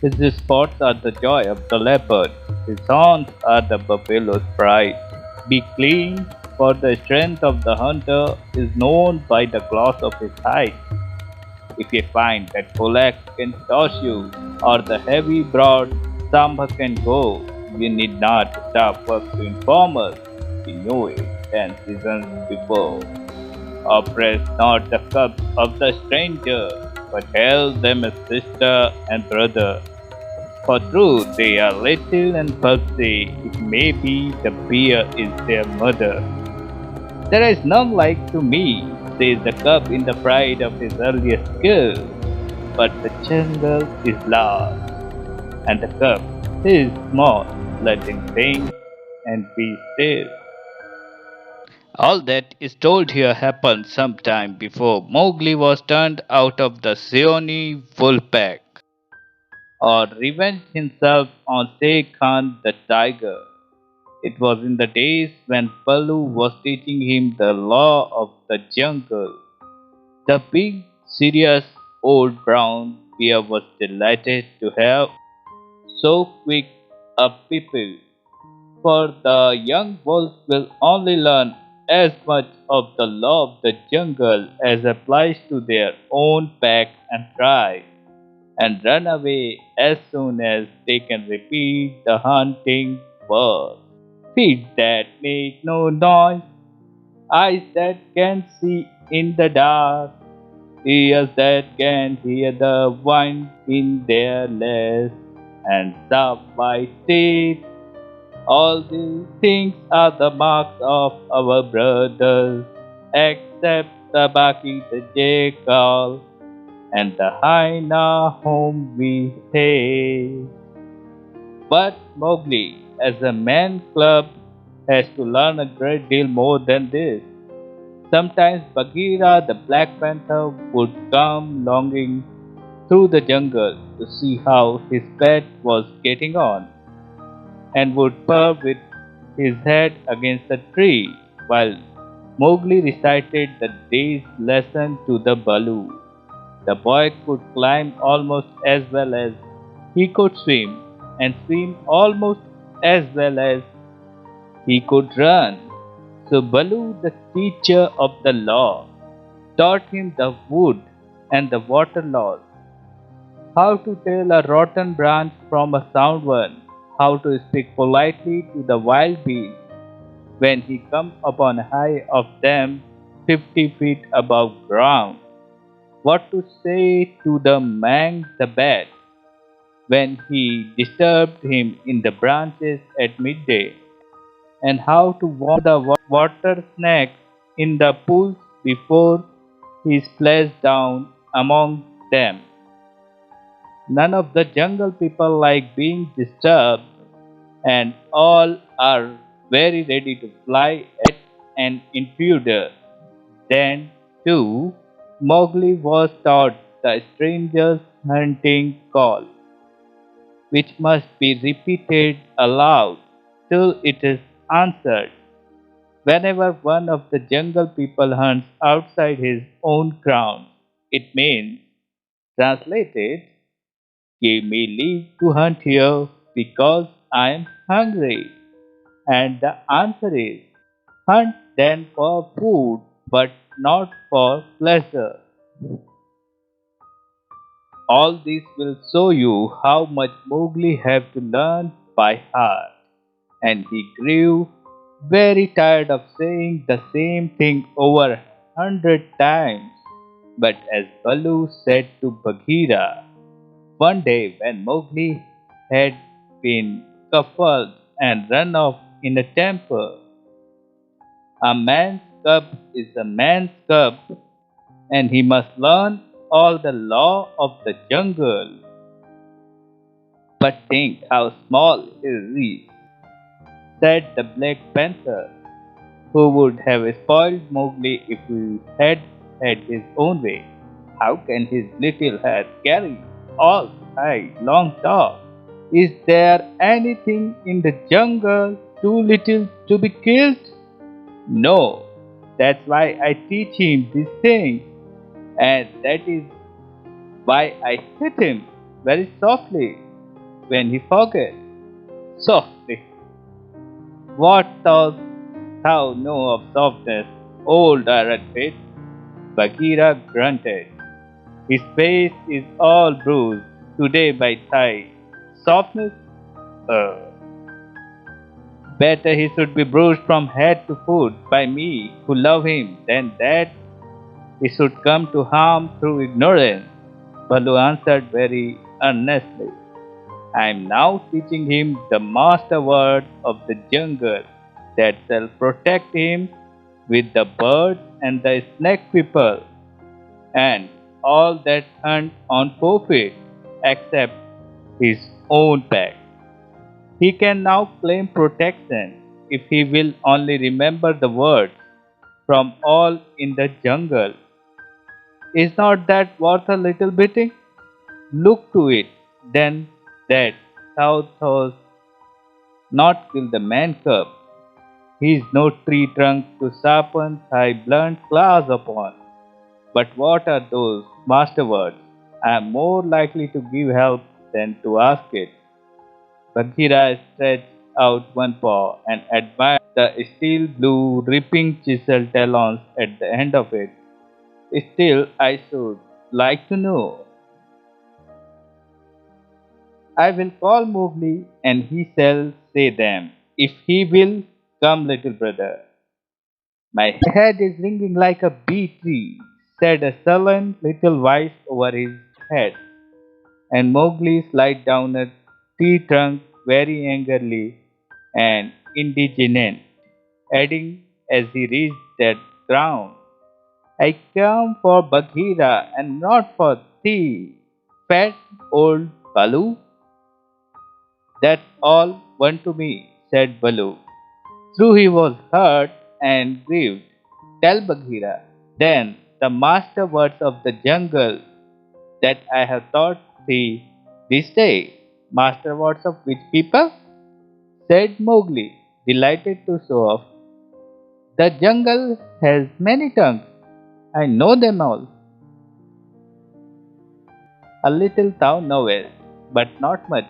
His spots are the joy of the leopard, his horns are the buffalo's pride. Be clean, for the strength of the hunter is known by the gloss of his hide. If you find that Polak can toss you, or the heavy broad Samba can go, you need not stop work to inform us. We know it 10 seasons before. Oppress not the cubs of the stranger, but hail them as sister and brother. For true they are little and pulsy, it may be the bear is their mother. There is none like to me, says the cub in the pride of his earliest skill. But the jungle is large, and the cub is small. Let him think and be still. All that is told here happened some time before Mowgli was turned out of the Seoni wolf pack, or revenged himself on Shay Khan the tiger. It was in the days when Baloo was teaching him the law of the jungle. The big, serious old brown bear was delighted to have so quick a pupil, for the young wolf will only learn as much of the law of the jungle as applies to their own pack and tribe, and run away as soon as they can repeat the hunting words. Feet that make no noise, eyes that can see in the dark, ears that can hear the wind in their nest, and sharp white teeth. All these things are the marks of our brothers, except the Baki the jackal and the hyena whom we hate. But Mowgli, as a man cub, has to learn a great deal more than this. Sometimes Bagheera the Black Panther would come longing through the jungle to see how his pet was getting on, and would purr with his head against a tree while Mowgli recited the day's lesson to the Baloo. The boy could climb almost as well as he could swim, and swim almost as well as he could run. So Baloo, the teacher of the law, taught him the wood and the water laws, how to tell a rotten branch from a sound one, how to speak politely to the wild beasts when he comes upon high of them 50 feet above ground, what to say to the mang the bat when he disturbed him in the branches at midday, and how to warn the water snakes in the pools before he splashed down among them. None of the jungle people like being disturbed, and all are very ready to fly at an intruder. Then, too, Mowgli was taught the stranger's hunting call, which must be repeated aloud till it is answered. Whenever one of the jungle people hunts outside his own grounds, it means, translated, give me leave to hunt here because I am hungry. And the answer is, hunt then for food, but not for pleasure. All this will show you how much Mowgli had to learn by heart, and he grew very tired of saying the same thing over 100 times. But as Baloo said to Bagheera, one day when Mowgli had been cuffled and run off in a temper, a man's cub is a man's cub, and he must learn all the law of the jungle. But think how small he is, said the Black Panther, who would have spoiled Mowgli if he had had his own way. How can his little head carry all high long talk? Is there anything in the jungle too little to be killed? No. That's why I teach him these things, and that is why I hit him very softly. when he forgets. Softly, what dost thou know of softness, old iron pit? Bagheera grunted. His face is all bruised today by thigh. Softness? Uh, Better he should be bruised from head to foot by me who love him than that he should come to harm through ignorance. Balu answered very earnestly. I am now teaching him the master words of the jungle that shall protect him with the birds and the snake people and all that hunt on 4 feet except his own pack. He can now claim protection if he will only remember the words from all in the jungle. Is not that worth a little beating? Look to it, then, that thou dost not kill the man cub. He is no tree trunk to sharpen thy blunt claws upon. But what are those master words? I am more likely to give help than to ask it. Bagheera stretched out one paw and admired the steel blue ripping chisel talons at the end of it. Still, I should like to know. I will call Mowgli and he shall say them. If he will, come, little brother. My head is ringing like a bee tree, said a sullen little voice over his head, and Mowgli slid down a tree trunk very angrily and indignant, adding as he reached that ground, I come for Bagheera and not for thee, fat old Balu. That's all one to me, said Balu. True, he was hurt and grieved. Tell Bagheera, then, the master words of the jungle that I have taught thee this day. Master words of which people? Said Mowgli, delighted to show off. The jungle has many tongues. I know them all. A little thou knowest, but not much.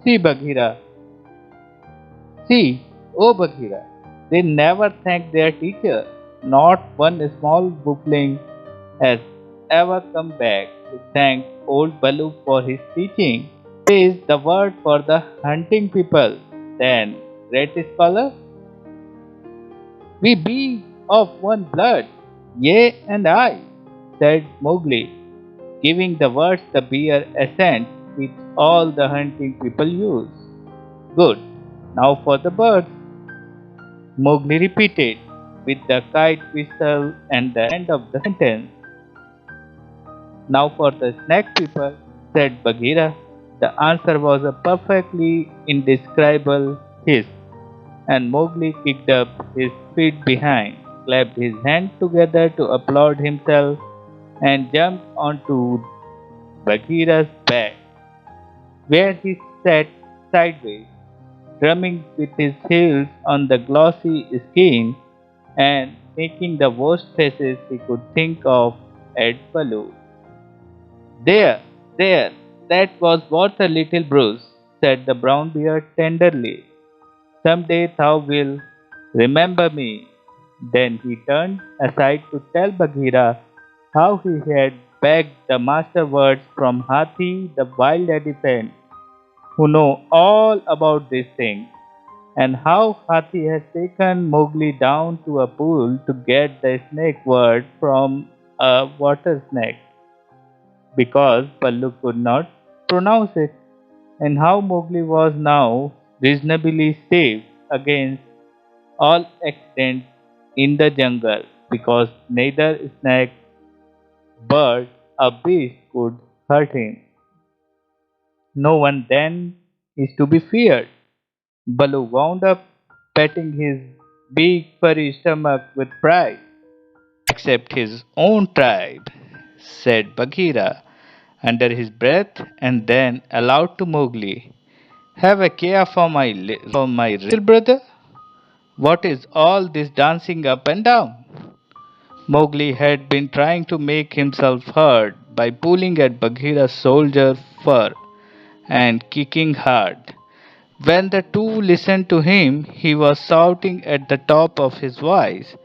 See, Bagheera, see, O Bagheera, they never thank their teacher. Not one small bookling has ever come back to thank old Balu for his teaching. Is the word for the hunting people. Then, great scholar, we be of one blood, yea and I, said Mowgli, giving the words the bare assent which all the hunting people use. Good. Now for the birds, Mowgli repeated, with the kite whistle and the end of the sentence. Now for the snake people, said Bagheera. The answer was a perfectly indescribable hiss, and Mowgli kicked up his feet behind, clapped his hands together to applaud himself, and jumped onto Bagheera's back, where he sat sideways, drumming with his heels on the glossy skin and making the worst faces he could think of at Baloo. There, there, that was worth a little bruise, said the brown bear tenderly. Some day thou wilt remember me. Then he turned aside to tell Bagheera how he had begged the master words from Hathi, the wild elephant, who know all about these things, and how Hathi has taken Mowgli down to a pool to get the snake word from a water snake, because Baloo could not pronounce it, and how Mowgli was now reasonably safe against all accidents in the jungle, because neither snake, bird, or beast could hurt him. No one then is to be feared. Baloo wound up patting his big furry stomach with pride. Except his own tribe, said Bagheera under his breath, and then aloud to Mowgli, have a care for my little brother? What is all this dancing up and down? Mowgli had been trying to make himself heard by pulling at Bagheera's soldier fur, and kicking hard. When the two listened to him, he was shouting at the top of his voice,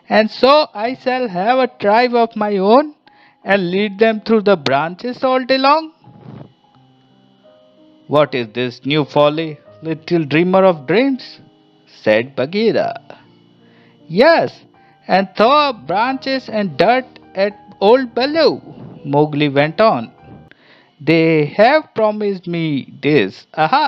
"And so I shall have a tribe of my own, and lead them through the branches all day long?" "What is this new folly, little dreamer of dreams?" said Bagheera. "Yes, and throw branches and dirt at old Baloo," Mowgli went on. "They have promised me this. Aha!